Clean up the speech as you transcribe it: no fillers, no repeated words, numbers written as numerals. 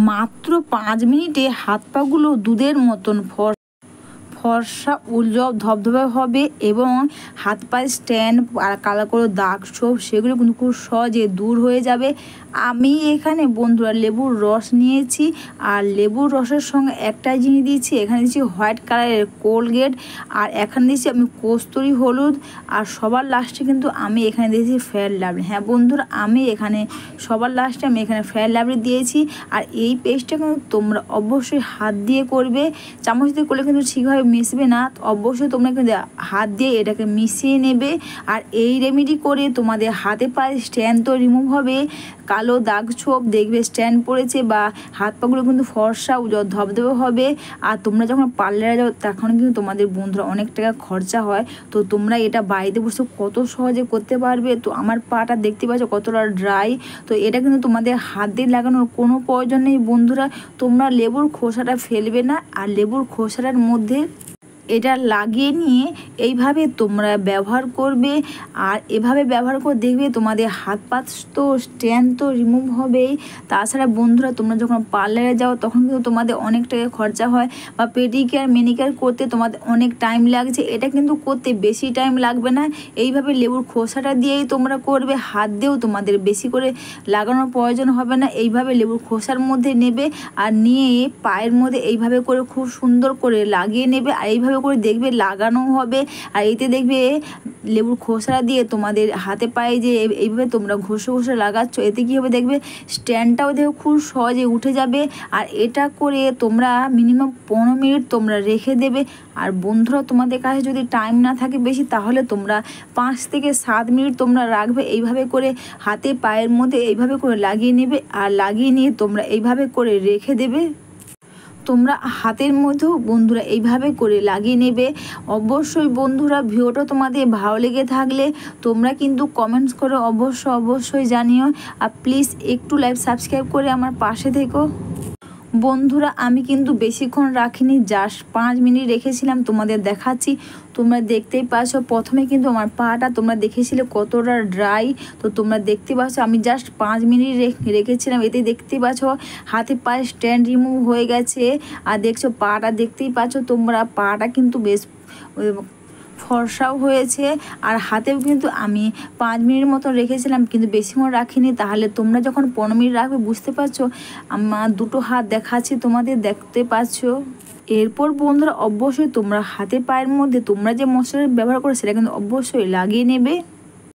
মাত্র 5 মিনিটে হাত পাগুলো দুধের মতন ফর্সা উজ্জ্বল ধবধবে হবে এবং হাত পায়ে স্ট্যান্ড আর কালো কালো দাগ ছোপ সেগুলো কিন্তু খুব সহজে দূর হয়ে যাবে। আমি এখানে বন্ধুরা লেবুর রস নিয়েছি, আর লেবুর রসের সঙ্গে একটাই জিনিস দিয়েছি, এখানে দিচ্ছি হোয়াইট কালারের কোলগেট, আর এখানে দিচ্ছি আমি কস্তুরি হলুদ, আর সবার লাস্টে কিন্তু আমি এখানে দিয়েছি ফেয়ার লাভলি। হ্যাঁ বন্ধুরা, আমি এখানে সবার লাস্টে আমি এখানে ফেয়ার লাভলি দিয়েছি। আর এই পেস্টটা কিন্তু তোমরা অবশ্যই হাত দিয়ে করবে, চামচ দিয়ে করলে কিন্তু ঠিকভাবে মিশবে না। অবশ্যই তোমরা কিন্তু হাত দিয়ে এটাকে মিশিয়ে নেবে। আর এই রেমেডি করে তোমাদের হাতে পায়ে স্ট্যান্ড তো রিমুভ হবে, কালো দাগ ছোপ দেখবে স্ট্যান্ড পড়েছে, বা হাত পাগুলো কিন্তু ফর্সা ধবধবে হবে। আর তোমরা যখন পার্লারে যাও তখন কিন্তু তোমাদের বন্ধুরা অনেক টাকা খরচা হয়, তো তোমরা এটা বাড়িতে বসে কত সহজে করতে পারবে। তো আমার পাটা দেখতে পাচ্ছ কতটা ড্রাই, তো এটা কিন্তু তোমাদের হাত দিয়ে লাগানোর কোনো প্রয়োজন নেই বন্ধুরা। তোমরা লেবুর খোসাটা ফেলবে না, আর লেবুর খোসাটার মধ্যে এটা লাগিয়ে নিয়ে এইভাবে তোমরা ব্যবহার করবে। আর এভাবে ব্যবহার করে দেখবে তোমাদের হাত পা তো স্ট্যান্ড তো রিমুভ হবেই। তাছাড়া বন্ধুরা তোমরা যখন পার্লারে যাও তখন কিন্তু তোমাদের অনেক টাকা খরচা হয়, বা পেডিকিউর ম্যানিকিউর করতে তোমাদের অনেক টাইম লাগছে। এটা কিন্তু করতে বেশি টাইম লাগবে না, এইভাবে লেবুর খোসাটা দিয়েই তোমরা করবে, হাত দিয়েও তোমাদের বেশি করে লাগানোর প্রয়োজন হবে না। এইভাবে লেবুর খোসার মধ্যে নেবে, আর নিয়ে পায়ের মধ্যে এইভাবে করে খুব সুন্দর করে লাগিয়ে নেবে, আর এইভাবে করে দেখবে লাগানো হবে। আর এতে দেখবে লেবুর খোসা দিয়ে তোমাদের হাতে পায়ে যে এইভাবে তোমরা ঘষে ঘষে লাগাচ্ছ, এতে কী হবে দেখবে স্ট্যান্ডটাও দেখো খুব সহজে উঠে যাবে। আর এটা করে তোমরা মিনিমাম 15 মিনিট তোমরা রেখে দেবে। আর বন্ধুরা তোমাদের কাছে যদি টাইম না থাকে বেশি, তাহলে তোমরা 5 থেকে 7 মিনিট তোমরা রাখবে। এইভাবে করে হাতে পায়ের মধ্যে এইভাবে করে লাগিয়ে নেবে, আর লাগিয়ে নিয়ে তোমরা এইভাবে করে রেখে দেবে। তোমরা হাতের মধ্যেও বন্ধুরা এইভাবে করে লাগিয়ে নেবে। অবশ্যই বন্ধুরা ভিডিওটা তোমাদের ভালো লেগে থাকলে তোমরা কিন্তু কমেন্টস করে অবশ্যই জানিও। আর প্লিজ একটু লাইভ সাবস্ক্রাইব করে আমার পাশে থেকো। বন্ধুরা আমি কিন্তু বেশিক্ষণ রাখিনি, জাস্ট 5 মিনিট রেখেছিলাম, তোমাদের দেখাচ্ছি। তোমরা দেখতেই পাচ্ছ প্রথমে কিন্তু আমার পাটা তোমরা দেখেছিলে কতটা ড্রাই, তো তোমরা দেখতে পাচ্ছ আমি জাস্ট 5 মিনিট রেখেছিলাম। এতে দেখতে পাচ্ছ হাতে পায়ে স্ট্যান্ড রিমুভ হয়ে গেছে। আর দেখছো পাটা দেখতেই পাচ্ছ তোমরা, পাটা কিন্তু বেশ ফর্সাও হয়েছে। আর হাতেও কিন্তু আমি 5 মিনিট মতো রেখেছিলাম, কিন্তু বেশিক্ষণ রাখিনি। তাহলে তোমরা যখন 15 মিনিট রাখবে বুঝতে পারছো, আমার দুটো হাত দেখাচ্ছি তোমাদের, দেখতে পাচ্ছ। এরপর বন্ধুরা অবশ্যই তোমরা হাতে পায়ের মধ্যে তোমরা যে মশলা ব্যবহার করো সেটা কিন্তু অবশ্যই লাগিয়ে নেবে।